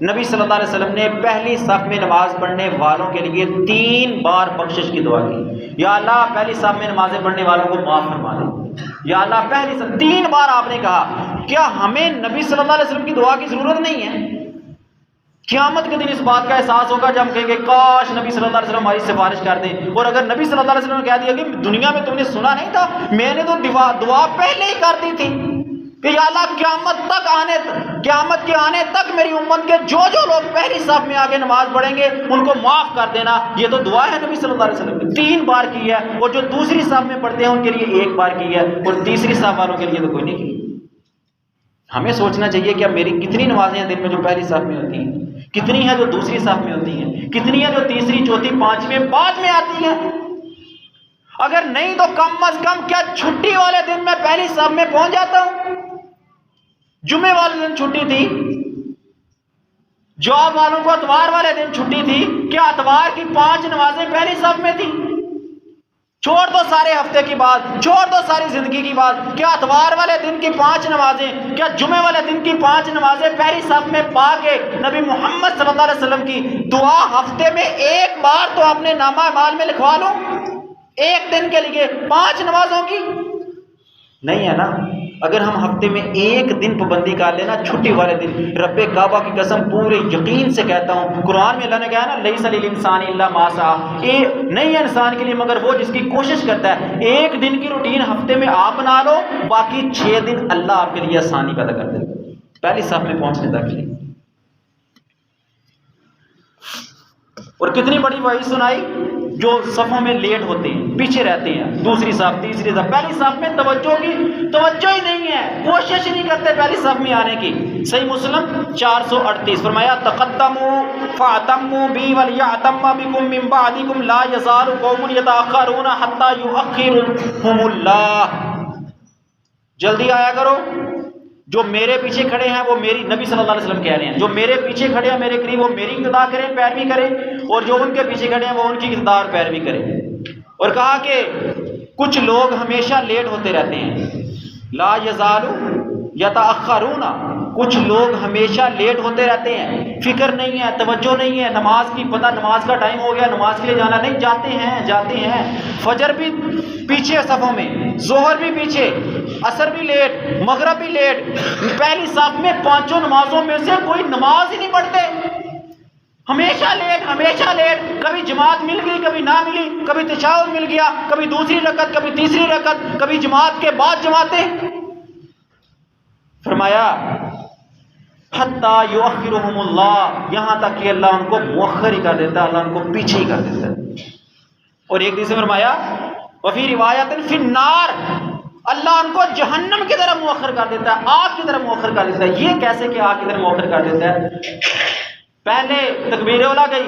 Speaker 2: نبی صلی اللہ علیہ وسلم نے پہلی صف میں نماز پڑھنے والوں کے لیے 3 بار بخشش کی دعا کی، یا اللہ پہلی صف میں نمازیں پڑھنے والوں کو معاف فرما دے، یا اللہ پہلی صف، 3 بار آپ نے کہا۔ کیا ہمیں نبی صلی اللہ علیہ وسلم کی دعا کی ضرورت نہیں ہے؟ قیامت کے دن اس بات کا احساس ہوگا جب ہم کہیں گے کاش نبی صلی اللہ علیہ وسلم ہماری سفارش کر دیں، اور اگر نبی صلی اللہ علیہ وسلم نے کہہ دیا کہ دنیا میں تم نے سنا نہیں تھا، میں نے تو دعا پہلے ہی کر دی تھی کہ یا اللہ قیامت کے آنے تک میری امت کے جو لوگ پہلی صف میں آگے نماز پڑھیں گے ان کو معاف کر دینا، یہ تو دعا ہے نبی صلی اللہ علیہ وسلم نے 3 بار کی ہے، اور جو دوسری صف میں پڑھتے ہیں ان کے لیے 1 بار کی ہے، اور تیسری صف والوں کے لیے تو کوئی نہیں کی۔ ہمیں سوچنا چاہیے کہ اب میری کتنی نمازیں ہیں دن میں جو پہلی صف میں ہوتی ہیں، کتنی ہیں جو دوسری صف میں ہوتی ہیں، کتنی ہیں جو تیسری چوتھی پانچویں بعد میں آتی ہیں؟ اگر نہیں تو کم از کم کیا چھٹی والے دن میں پہلی صف میں پہنچ جاتا ہوں؟ جمعے والے دن چھٹی تھی، جاب والوں کو اتوار والے دن چھٹی تھی، کیا اتوار کی 5 نمازیں پہلی صف میں تھی؟ چھوڑ دو سارے ہفتے کی بات، چھوڑ دو ساری زندگی کی بات، کیا اتوار والے دن کی 5 نمازیں، کیا جمعے والے دن کی 5 نمازیں پہلی صف میں پا کے نبی محمد صلی اللہ علیہ وسلم کی دعا ہفتے میں 1 بار تو اپنے نامہ اعمال میں لکھوا لو، 1 دن کے لیے 5 نمازوں کی؟ نہیں ہے نا۔ اگر ہم ہفتے میں 1 دن پابندی کر لینا چھٹی والے دن، رب کعبہ کی قسم پورے یقین سے کہتا ہوں، قرآن میں اللہ نے کہا نا لیس للانسان الا ما سعى، نہیں ہے انسان کے لیے مگر وہ جس کی کوشش کرتا ہے۔ 1 دن کی روٹین ہفتے میں آپ بنا لو، باقی 6 دن اللہ آپ کے لیے آسانی پیدا کر دے گا پہلی صف میں پہنچنے تک لیے۔ اور کتنی بڑی وعید سنائی جو صفوں میں لیٹ ہوتے ہیں، پیچھے رہتے ہیں، دوسری صف تیسری صف، پہلی صف میں توجہ ہی نہیں ہے، کوشش ہی نہیں کرتے پہلی صف میں آنے کی۔ صحیح مسلم 438 فرمایا تقدموا فاعتموا بی ولیعتم بکم من بعدکم لا یزال قوم یتأخرون حتی یؤخرهم اللہ، جلدی آیا کرو، جو میرے پیچھے کھڑے ہیں وہ میری، نبی صلی اللہ علیہ وسلم کہہ رہے ہیں، جو میرے پیچھے کھڑے ہیں میرے قریب وہ میری اقتداء کریں، پیروی کریں، اور جو ان کے پیچھے کھڑے ہیں وہ ان کی اقتداء اور پیروی کریں۔ اور کہا کہ کچھ لوگ ہمیشہ لیٹ ہوتے رہتے ہیں، لا یزال یتأخرون، کچھ لوگ ہمیشہ لیٹ ہوتے رہتے ہیں، فکر نہیں ہے، توجہ نہیں ہے، نماز کی پتہ نماز کا ٹائم ہو گیا نماز کے لیے جانا، نہیں جاتے ہیں، فجر بھی پیچھے صفوں میں، ظہر بھی پیچھے، عصر بھی لیٹ، مغرب بھی لیٹ، پہلی صف میں 5 نمازوں میں سے کوئی نماز ہی نہیں پڑھتے، ہمیشہ لیٹ، کبھی جماعت مل گئی کبھی نہ ملی، کبھی تشہد مل گیا، کبھی دوسری رکعت کبھی تیسری رکعت، کبھی جماعت کے بعد جماعتیں۔ فرمایا حتی یؤخرهم اللہ، یہاں تک کہ اللہ ان کو مؤخر ہی کر دیتا ہے، اللہ ان کو پیچھے ہی کر دیتا ہے۔ اور ایک دوسرے فرمایا وفی روایت فی النار، اللہ ان کو جہنم کی طرف مؤخر کر دیتا ہے، آگ کی طرف مؤخر کر دیتا ہے۔ یہ کیسے کہ آگ کی طرف مؤخر کر دیتا ہے؟ پہلے تکبیر اولیٰ گئی،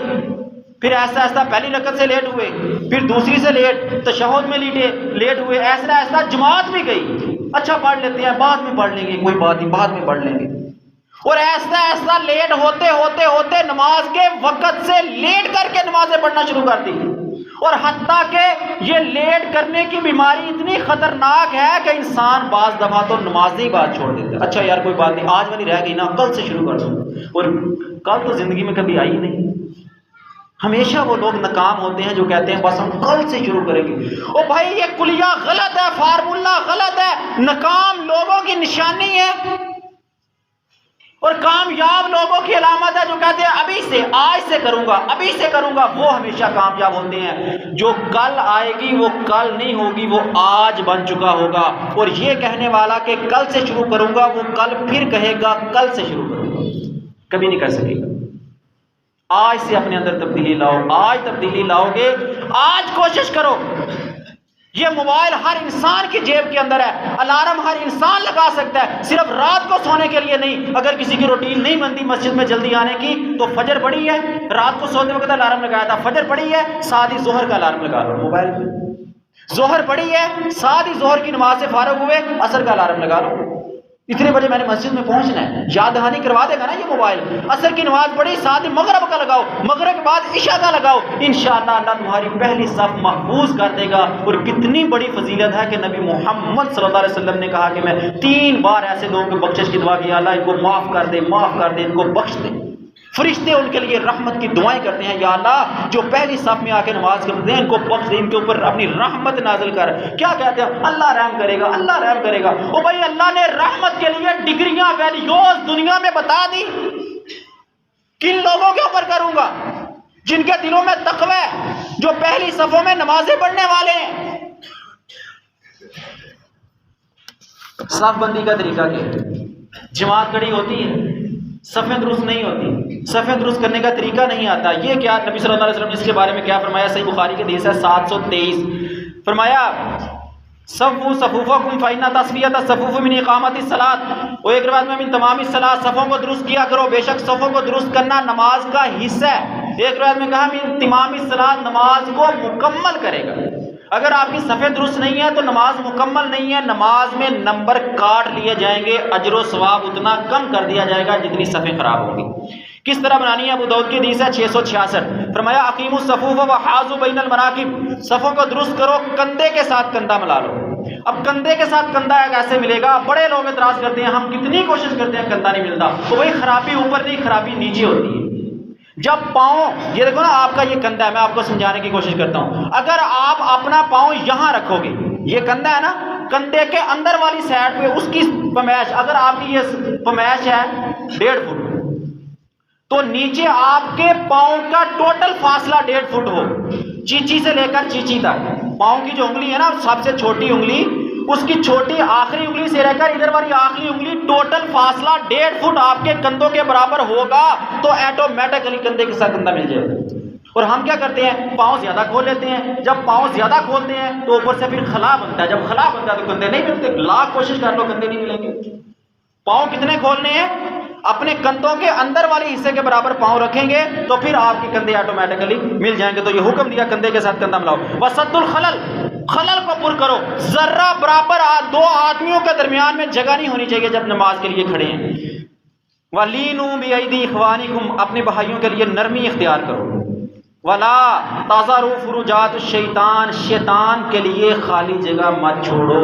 Speaker 2: پھر ایسا ایسا پہلی رکعت سے لیٹ ہوئے، پھر دوسری سے لیٹ، تشہد میں لیٹ ہوئے، ایسا جماعت بھی گئی، اچھا پڑھ لیتے ہیں بعد میں پڑھ لیں گے، کوئی بات نہیں بعد میں پڑھ لیں گے، اور ایسا لیٹ ہوتے نماز کے وقت سے لیٹ کر کے نمازیں پڑھنا شروع کر دی۔ اور حتیٰ کہ یہ لیٹ کرنے کی بیماری اتنی خطرناک ہے کہ انسان بعض دفعہ تو نماز ہی بات چھوڑ دیتا ہے، اچھا یار کوئی بات نہیں آج والی رہ گئی نا کل سے شروع کر دوں، اور کل تو زندگی میں کبھی آئی نہیں۔ ہمیشہ وہ لوگ ناکام ہوتے ہیں جو کہتے ہیں بس ہم کل سے شروع کریں گے۔ او بھائی یہ کلیہ غلط ہے، فارمولہ غلط ہے، ناکام لوگوں کی نشانی ہے، اور کامیاب لوگوں کی علامت ہے جو کہتے ہیں ابھی سے آج سے کروں گا، وہ ہمیشہ کامیاب ہوتے ہیں۔ جو کل آئے گی وہ کل نہیں ہوگی، وہ آج بن چکا ہوگا، اور یہ کہنے والا کہ کل سے شروع کروں گا وہ کل پھر کہے گا کل سے شروع کروں گا، کبھی نہیں کر سکے گا۔ آج سے اپنے اندر تبدیلی لاؤ، آج تبدیلی لاؤ گے، آج کوشش کرو یہ موبائل ہر انسان کی جیب کے اندر ہے، الارم ہر انسان لگا سکتا ہے، صرف رات کو سونے کے لیے نہیں۔ اگر کسی کی روٹین نہیں بنتی مسجد میں جلدی آنے کی تو فجر پڑھی ہے، رات کو سوتے وقت الارم لگایا تھا، فجر پڑھی ہے، ساتھ ہی ظہر کا الارم لگا لو موبائل میں۔ ظہر پڑھی ہے، ساتھ ہی ظہر کی نماز سے فارغ ہوئے عصر کا الارم لگا لو، اتنے بجے میں نے مسجد میں پہنچنا ہے، یاد دہانی کروا دے گا نا یہ موبائل۔ عصر کی نماز پڑھی، ساتھ ہی مغرب کا لگاؤ، مغرب کے بعد عشاء کا لگاؤ، انشاءاللہ اللہ تمہاری پہلی صف محفوظ کر دے گا۔ اور کتنی بڑی فضیلت ہے کہ نبی محمد صلی اللہ علیہ وسلم نے کہا کہ میں 3 بار ایسے لوگوں کو بخشش کی دعا کی، اللہ ان کو معاف کر دے، معاف کر دے، ان کو بخش دے۔ فرشتے ان کے لیے رحمت کی دعائیں کرتے ہیں، یا اللہ جو پہلی صف میں آ کے نماز کرتے ہیں ان کو بخش دے، ان کے اوپر اپنی رحمت نازل کر۔ کیا کہتے ہیں؟ اللہ رحم کرے گا، اللہ رحم کرے گا۔ او بھائی اللہ نے رحمت کے لیے ڈگریاں، ویلیوز دنیا میں بتا دی۔ کن لوگوں کے اوپر کروں گا؟ جن کے دلوں میں تقوی ہے، جو پہلی صفوں میں نمازیں پڑھنے والے ہیں۔ صف بندی کا طریقہ کیا ہے؟ جماعت کھڑی ہوتی ہے، صفیں درست نہیں ہوتی، صفیں درست کرنے کا طریقہ نہیں آتا۔ یہ کیا نبی صلی اللہ علیہ وسلم نے اس کے بارے میں کیا فرمایا؟ صحیح بخاری کی حدیث ہے 723، فرمایا صفوا صفوفکم فإن تسویۃ الصفوف من اقامۃ الصلاۃ، اور ایک روایت میں من تمام الصلاۃ، صفوں کو درست کیا کرو، بے شک صفوں کو درست کرنا نماز کا حصہ ہے۔ ایک روایت میں کہا من تمام الصلاۃ، نماز کو مکمل کرے گا۔ اگر آپ کی صفیں درست نہیں ہیں تو نماز مکمل نہیں ہے، نماز میں نمبر کاٹ لیے جائیں گے، اجر و ثواب اتنا کم کر دیا جائے گا جتنی صفیں خراب ہوں گی۔ کس طرح بنانی ہے؟ ابو داؤد کی حدیث ہے 666، فرمایا اقیموا الصفوف وحاذوا بین المناکب، صفوں کو درست کرو، کندھے کے ساتھ کندھا ملا لو۔ اب کندھے کے ساتھ کندھا کیسے ملے گا؟ بڑے لوگ اعتراض کرتے ہیں ہم کتنی کوشش کرتے ہیں کندھا نہیں ملتا، تو وہی خرابی اوپر نہیں، خرابی نیچے ہوتی ہے۔ جب پاؤں، یہ دیکھو نا آپ کا یہ کندھا ہے، میں آپ کو سمجھانے کی کوشش کرتا ہوں، اگر آپ اپنا پاؤں یہاں رکھو گے، یہ کندھا ہے نا، کندھے کے اندر والی سائڈ پہ اس کی پمیش، اگر آپ کی یہ پمیش ہے 1.5 فٹ، تو نیچے آپ کے پاؤں کا ٹوٹل فاصلہ 1.5 فٹ ہو، چیچی سے لے کر چیچی تک، پاؤں کی جو انگلی ہے نا سب سے چھوٹی انگلی، اس کی چھوٹی آخری انگلی سے لے کر ادھر والی آخری انگلی، ٹوٹل فاصلہ 1.5 فٹ آپ کے کندھوں کے برابر ہوگا، تو ایٹومیٹکلی کندھے کے ساتھ کندھا مل جائے گا۔ اور ہم کیا کرتے ہیں؟ پاؤں زیادہ کھول لیتے ہیں، جب پاؤں زیادہ کھولتے ہیں تو اوپر سے پھر خلا بنتا ہے، جب خلا بنتا ہے تو کندھے نہیں ملتے، لاکھ کوشش کر لو کندھے نہیں ملیں گے۔ پاؤں کتنے کھولنے ہیں؟ اپنے کندھوں کے اندر والے حصے کے برابر پاؤں رکھیں گے تو پھر آپ کے کندھے آٹومیٹکلی مل جائیں گے۔ تو یہ حکم دیا کندھے کے ساتھ کندھا ملاؤ۔ وسد الخلل، خلل کو پر کرو، ذرہ برابر 2 آدمیوں کے درمیان میں جگہ نہیں ہونی چاہیے جب نماز کے لیے کھڑے ہیں۔ وَلِینُوا بِأَیْدِی إِخْوَانِکُمْ، اپنے بھائیوں کے لیے نرمی اختیار کرو۔ وَلَا تَذَرُوا فُرُوجَاتِ الشَّیطان، شیطان کے لیے خالی جگہ مت چھوڑو۔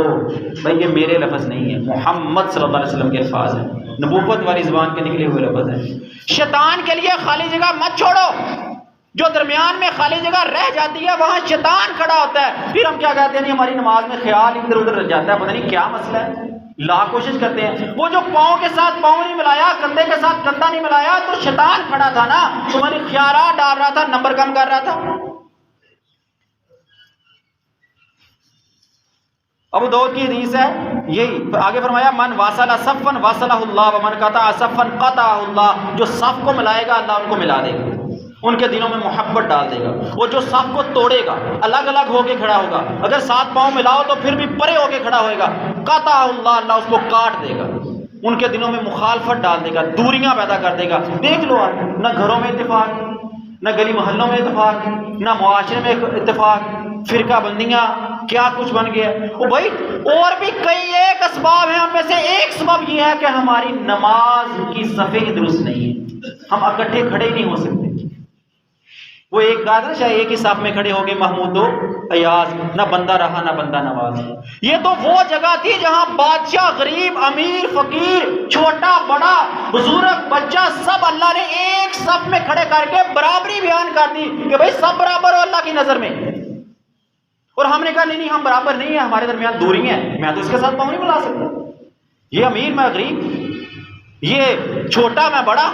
Speaker 2: بھائی یہ میرے لفظ نہیں ہے، محمد صلی اللہ علیہ وسلم کے الفاظ ہیں، نبوت والی زبان کے نکلے ہوئے لفظ ہیں۔ شیطان کے لیے خالی جگہ مت چھوڑو، جو درمیان میں خالی جگہ رہ جاتی ہے وہاں شیطان کھڑا ہوتا ہے۔ پھر ہم کیا کہتے ہیں؟ ہماری نماز میں خیال ادھر ادھر رہ جاتا ہے، پتہ نہیں کیا مسئلہ ہے، لاکھ کوشش کرتے ہیں۔ وہ جو پاؤں کے ساتھ پاؤں نہیں ملایا، کندھے کے ساتھ کندھا نہیں ملایا، تو شیطان کھڑا تھا نا، تمہاری خیالات ڈال رہا تھا، نمبر کم کر رہا تھا۔ ابو داؤد کی حدیث ہے یہی، آگے فرمایا من واصل صفا واصلہ اللہ ومن قطع صفا قطعہ اللہ، جو صف کو ملائے گا اللہ ان کو ملا دے گا، ان کے دلوں میں محبت ڈال دے گا۔ وہ جو صف کو توڑے گا، الگ الگ ہو کے کھڑا ہوگا، اگر 7 پاؤں ملاؤ تو پھر بھی پرے ہو کے کھڑا ہوئے گا، قطع اللہ، اللہ اس کو کاٹ دے گا، ان کے دلوں میں مخالفت ڈال دے گا، دوریاں پیدا کر دے گا۔ دیکھ لو آج نہ گھروں میں اتفاق، نہ گلی محلوں میں اتفاق، نہ معاشرے میں اتفاق، فرقہ بندیاں کیا کچھ بن گیا۔ او بھائی اور بھی کئی ایک اسباب ہیں، ان میں سے ایک سبب یہ ہے کہ ہماری نماز کی صفیں درست نہیں ہے، ہم اکٹھے کھڑے ہی نہیں ہو سکتے۔ وہ ایک کہا تھا شاید ایک ہی صف میں کھڑے ہو گئے محمود و ایاز، نہ بندہ رہا نہ بندہ نواز۔ یہ تو وہ جگہ تھی جہاں بادشاہ، غریب، امیر، فقیر، چھوٹا بڑا، بزرگ بچہ، سب اللہ نے ایک صف میں کھڑے کر کے برابری بیان کر دی کہ بھائی سب برابر ہو اللہ کی نظر میں۔ اور ہم نے کہا نہیں ہم برابر نہیں ہیں، ہمارے درمیان دوری ہیں، میں تو اس کے ساتھ پاؤں نہیں ملا سکتا، یہ امیر میں غریب، یہ چھوٹا میں بڑا،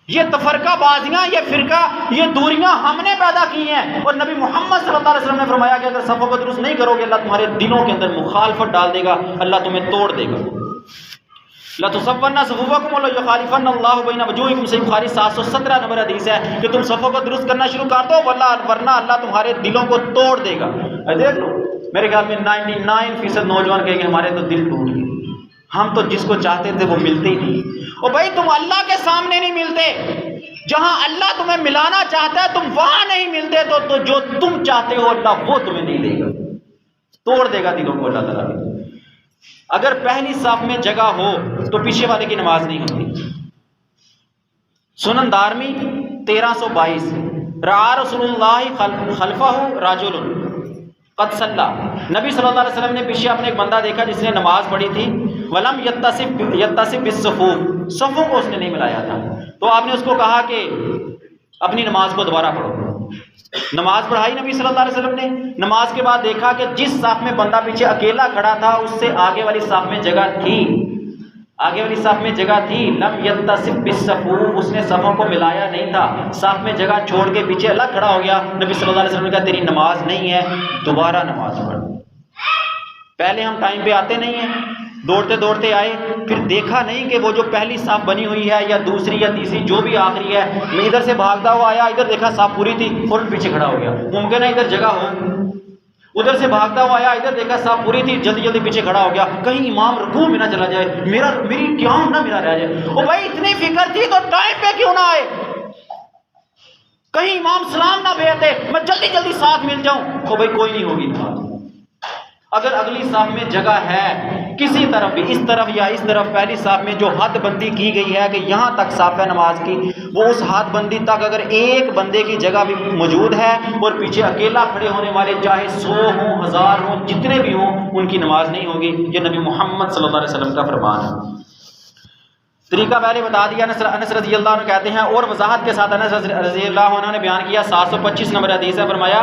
Speaker 2: یہ تفرقہ بازیاں، یہ فرقہ، یہ دوریاں ہم نے پیدا کی ہیں۔ اور نبی محمد صلی اللہ علیہ وسلم نے فرمایا کہ اگر صفوں کو درست نہیں کرو گے اللہ تمہارے دلوں کے اندر مخالفت ڈال دے گا، اللہ تمہیں توڑ دے گا۔ لَتُصَوَّنَّ صُفُوفَكُمْ وَلَيُخَالِفَنَّ اللَّهُ بَيْنَ وُجُوهِكُمْ، صحیح بخاری 717 نمبر حدیث ہے کہ تم صفوں کو درست کرنا شروع کر دو ورنہ اللہ تمہارے دلوں کو توڑ دے گا۔ دیکھ لو میرے خیال میں 99% نوجوان کہیں گے ہمارے تو دل ٹوٹ گئے، ہم تو جس کو چاہتے تھے وہ ملتے ہی نہیں۔ اور بھائی تم اللہ کے سامنے نہیں ملتے، جہاں اللہ تمہیں ملانا چاہتا ہے تم وہاں نہیں ملتے، تو جو تم چاہتے ہو اللہ وہ تمہیں نہیں دے گا، توڑ دے گا دلوں کو اللہ تعالیٰ۔ اگر پہلی صف میں جگہ ہو تو پیچھے والے کی نماز نہیں ہوتی۔ سنن دارمی 1322، رعا رسول اللہ خلفہ رجل قد صلی، نبی صلی اللہ علیہ وسلم نے پیچھے اپنے ایک بندہ دیکھا جس نے نماز پڑھی تھی، ولم یتصف بالصفوف، صفوں کو اس نے نہیں ملایا تھا، تو آپ نے اس کو کہا کہ اپنی نماز کو دوبارہ پڑھو۔ نماز پڑھائی نبی صلی اللہ علیہ وسلم نے، نماز کے بعد دیکھا کہ جس صف میں بندہ پیچھے اکیلا کھڑا تھا اس سے آگے والی صف میں جگہ تھی، آگے والی صف میں جگہ تھی، لم یتصف بالصفوف، اس نے صفوں کو ملایا نہیں تھا، صف میں جگہ چھوڑ کے پیچھے الگ کھڑا ہو گیا۔ نبی صلی اللہ علیہ وسلم نے کہا تیری نماز نہیں ہے، دوبارہ نماز پڑھ۔ پہلے ہم ٹائم پہ آتے نہیں ہیں، دوڑتے دوڑتے آئے، پھر دیکھا نہیں کہ وہ جو پہلی صف بنی ہوئی ہے یا دوسری یا تیسری جو بھی آخری ہے، میں ادھر سے بھاگتا ہوا آیا، ادھر دیکھا صف پوری تھی، فوراً پیچھے کھڑا ہو گیا، ممکن ہے ادھر جگہ ہو، ادھر سے بھاگتا ہوا آیا، ادھر دیکھا صف پوری تھی، جلدی جلدی پیچھے کھڑا ہو گیا، کہیں امام رکوع میں نہ چلا جائے، میری قیام نہ میرا رہ جائے۔ او بھائی اتنی فکر تھی تو ٹائم پہ کیوں نہ آئے، کہیں امام سلام نہ بھیجتے، میں جلدی جلدی ساتھ مل جاؤں۔ او بھائی کوئی نہیں ہوگی نماز، اگر اگلی صف میں جگہ ہے کسی طرف بھی، اس طرف یا اس طرف، پہلی صف میں جو حد بندی کی گئی ہے کہ یہاں تک صف ہے نماز کی، وہ اس حد بندی تک اگر ایک بندے کی جگہ بھی موجود ہے اور پیچھے اکیلا کھڑے ہونے والے چاہے 100 ہوں 1000 ہوں جتنے بھی ہوں ان کی نماز نہیں ہوگی۔ یہ نبی محمد صلی اللہ علیہ وسلم کا فرمان ہے۔ طریقہ پہلے بتا دیا، انس رضی اللہ عنہ کہتے ہیں اور وضاحت کے ساتھ انس رضی اللہ عنہ نے بیان کیا، 725 نمبر حدیث ہے، فرمایا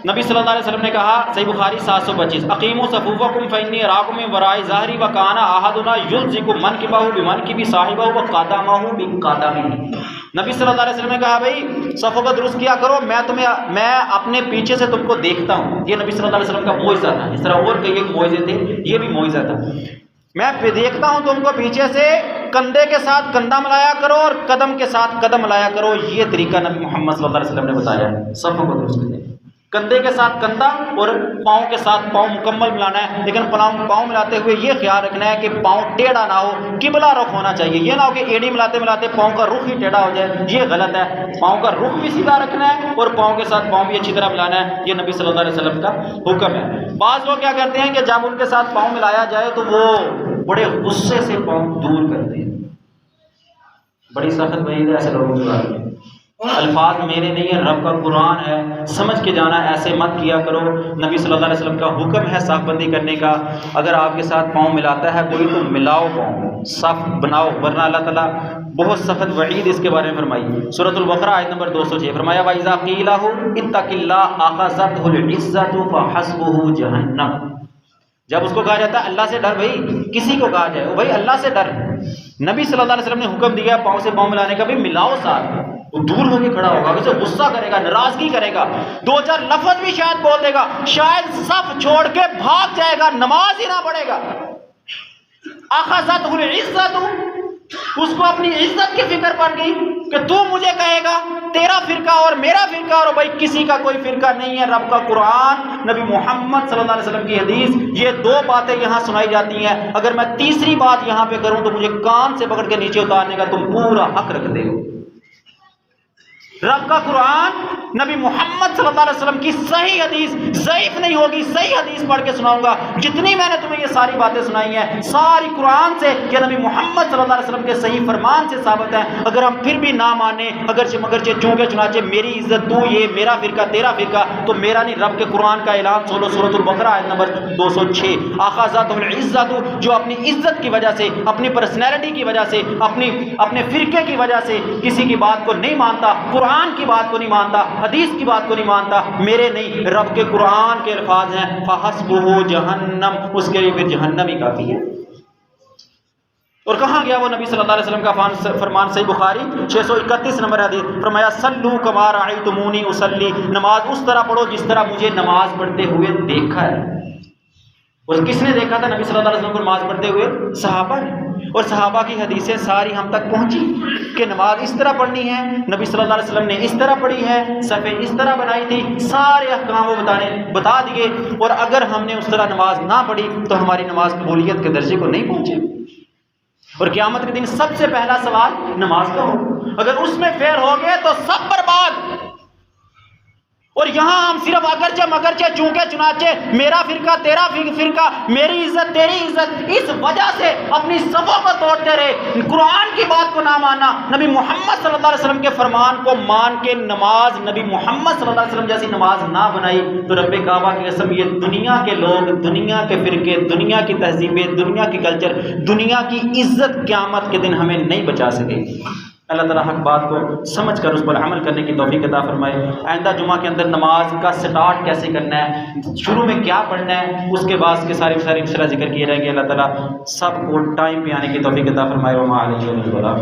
Speaker 2: نبی صلی اللہ علیہ وسلم نے کہا، صحیح بخاری 725، اقیموا صفوفکم فانی اراکم من وراء ظہری وکان احدنا یلزق منکبہ بمنکب صاحبہ وقدمہ بقدمہ۔ نبی صلی اللہ علیہ وسلم نے کہا بھائی صفوں کو درست کیا کرو، میں اپنے پیچھے سے تم کو دیکھتا ہوں۔ یہ نبی صلی اللہ علیہ وسلم کا معجزہ تھا، اس طرح اور کئی ایک معجزے تھے، یہ بھی معجزہ تھا۔ میں دیکھتا ہوں تم کو پیچھے سے، کندھے کے ساتھ کندھا ملایا کرو اور قدم کے ساتھ قدم ملایا کرو۔ یہ طریقہ نبی محمد صلی اللہ علیہ وسلم نے بتایا ہے صفوں کو درست کرنے، کندھے کے ساتھ کندھا اور پاؤں کے ساتھ پاؤں مکمل ملانا ہے، لیکن پاؤں ملاتے ہوئے یہ خیال رکھنا ہے کہ پاؤں ٹیڑھا نہ ہو، قبلہ رخ ہونا چاہیے، یہ نہ ہو کہ ایڑی ملاتے ملاتے پاؤں کا رخ ہی ٹیڑھا ہو جائے، یہ غلط ہے۔ پاؤں کا رخ بھی سیدھا رکھنا ہے اور پاؤں کے ساتھ پاؤں بھی اچھی طرح ملانا ہے، یہ نبی صلی اللہ علیہ وسلم کا حکم ہے۔ بعض لوگ کیا کرتے ہیں کہ جب ان کے ساتھ پاؤں ملایا جائے تو وہ بڑے غصے سے پاؤں دور کرتے ہیں، بڑی سخت وعید ہے ایسے لوگوں کے بارے میں۔ الفاظ میرے نہیں ہیں، رب کا قرآن ہے، سمجھ کے جانا، ایسے مت کیا کرو۔ نبی صلی اللہ علیہ وسلم کا حکم ہے صف بندی کرنے کا، اگر آپ کے ساتھ پاؤں ملاتا ہے کوئی تو ملاؤ، پاؤں صف بناؤ، ورنہ اللہ تعالیٰ بہت سخت وعید اس کے بارے میں فرمائی۔ سورۃ البقرہ آیت نمبر 206 فرمایا وَإِذَا قِيلَ لَهُ اتَّقِ اللَّهَ أَخَذَتْهُ الْعِزَّةُ فَحَسْبُهُ جَهَنَّمُ۔ جب اس کو کہا جاتا ہے اللہ سے ڈر، بھائی کسی کو کہا جائے بھائی اللہ سے ڈر، نبی صلی اللہ علیہ وسلم نے حکم دیا پاؤں سے پاؤں ملانے کا، بھائی ملاؤ ساتھ، وہ دور ہو کے کھڑا ہوگا، اسے غصہ کرے گا، ناراضگی کرے گا، 2-4 لفظ بھی شاید بول دے گا، شاید صف چھوڑ کے بھاگ جائے گا، نماز ہی نہ پڑھے گا۔ اخذتہ العزت، اس کو اپنی عزت کی فکر پڑ گئی کہ تو مجھے کہے گا تیرا فرقہ اور میرا فرقہ، اور بھائی کسی کا کوئی فرقہ نہیں ہے، رب کا قرآن، نبی محمد صلی اللہ علیہ وسلم کی حدیث، یہ 2 باتیں یہاں سنائی جاتی ہیں، اگر میں تیسری بات یہاں پہ کروں تو مجھے کان سے پکڑ کے نیچے اتارنے کا تم پورا حق رکھتے ہو۔ رب کا قرآن، نبی محمد صلی اللہ علیہ وسلم کی صحیح حدیث، ضعیف نہیں ہوگی، صحیح حدیث پڑھ کے سناؤں گا۔ جتنی میں نے تمہیں یہ ساری باتیں سنائی ہیں ساری قرآن سے یا نبی محمد صلی اللہ علیہ وسلم کے صحیح فرمان سے ثابت ہے۔ اگر ہم پھر بھی نہ مانیں، اگرچہ چونکہ چنانچہ میری عزت تو یہ، میرا فرقہ تیرا فرقہ، تو میرا نہیں، رب کے قرآن کا اعلان سنو، سورۃ البقرہ آیت نمبر 206، اخذتہ العزت، جو اپنی عزت کی وجہ سے، اپنی پرسنالٹی کی وجہ سے، اپنے فرقے کی وجہ سے کسی کی بات کو نہیں مانتا، قرآن کی بات کو نہیں مانتا، حدیث کی بات کو نہیں مانتا، میرے نہیں رب کے قرآن کے الفاظ ہیں فحسبہ جہنم، اس کے لیے پھر جہنم ہی کافی ہے۔ اور کہاں گیا وہ نبی صلی اللہ علیہ وسلم کا فرمان، صحیح بخاری 631 نمبر حدیث، فرمایا صلوا کما رأیتمونی اصلی، نماز اس طرح پڑھو جس طرح مجھے نماز پڑھتے ہوئے دیکھا ہے۔ اور کس نے دیکھا تھا نبی صلی اللہ علیہ وسلم کو نماز پڑھتے ہوئے؟ صحابہ نے. اور صحابہ کی حدیثیں ساری ہم تک پہنچی کہ نماز اس طرح پڑھنی ہے، نبی صلی اللہ علیہ وسلم نے اس طرح پڑھی ہے، صفیں اس طرح بنائی تھی، سارے احکام وہ بتا دیے. اور اگر ہم نے اس طرح نماز نہ پڑھی تو ہماری نماز قبولیت کے درجے کو نہیں پہنچے. اور قیامت کے دن سب سے پہلا سوال نماز کا ہو. اگر اس میں فیل ہو گئے تو سب برباد. اور یہاں ہم صرف اگرچہ مگرچہ چونکہ چنانچہ، میرا فرقہ تیرا فرقہ، میری عزت تیری عزت، اس وجہ سے اپنی صفوں کو توڑتے رہے. قرآن کی بات کو نہ ماننا، نبی محمد صلی اللہ علیہ وسلم کے فرمان کو مان کے نماز نبی محمد صلی اللہ علیہ وسلم جیسی نماز نہ بنائی تو رب کعبہ کی قسم یہ دنیا کے لوگ، دنیا کے فرقے، دنیا کی تہذیبیں، دنیا کی کلچر، دنیا کی عزت قیامت کے دن ہمیں نہیں بچا سکے. اللہ تعالیٰ حق بات کو سمجھ کر اس پر عمل کرنے کی توفیق عطا فرمائے. آئندہ جمعہ کے اندر نماز کا سٹارٹ کیسے کرنا ہے، شروع میں کیا پڑھنا ہے، اس کے بعد کے سارے انشاءاللہ ذکر کیے رہیں گے. اللہ تعالیٰ سب کو ٹائم پہ آنے کی توفیق عطا فرمائے. وما علیہ البلاغ.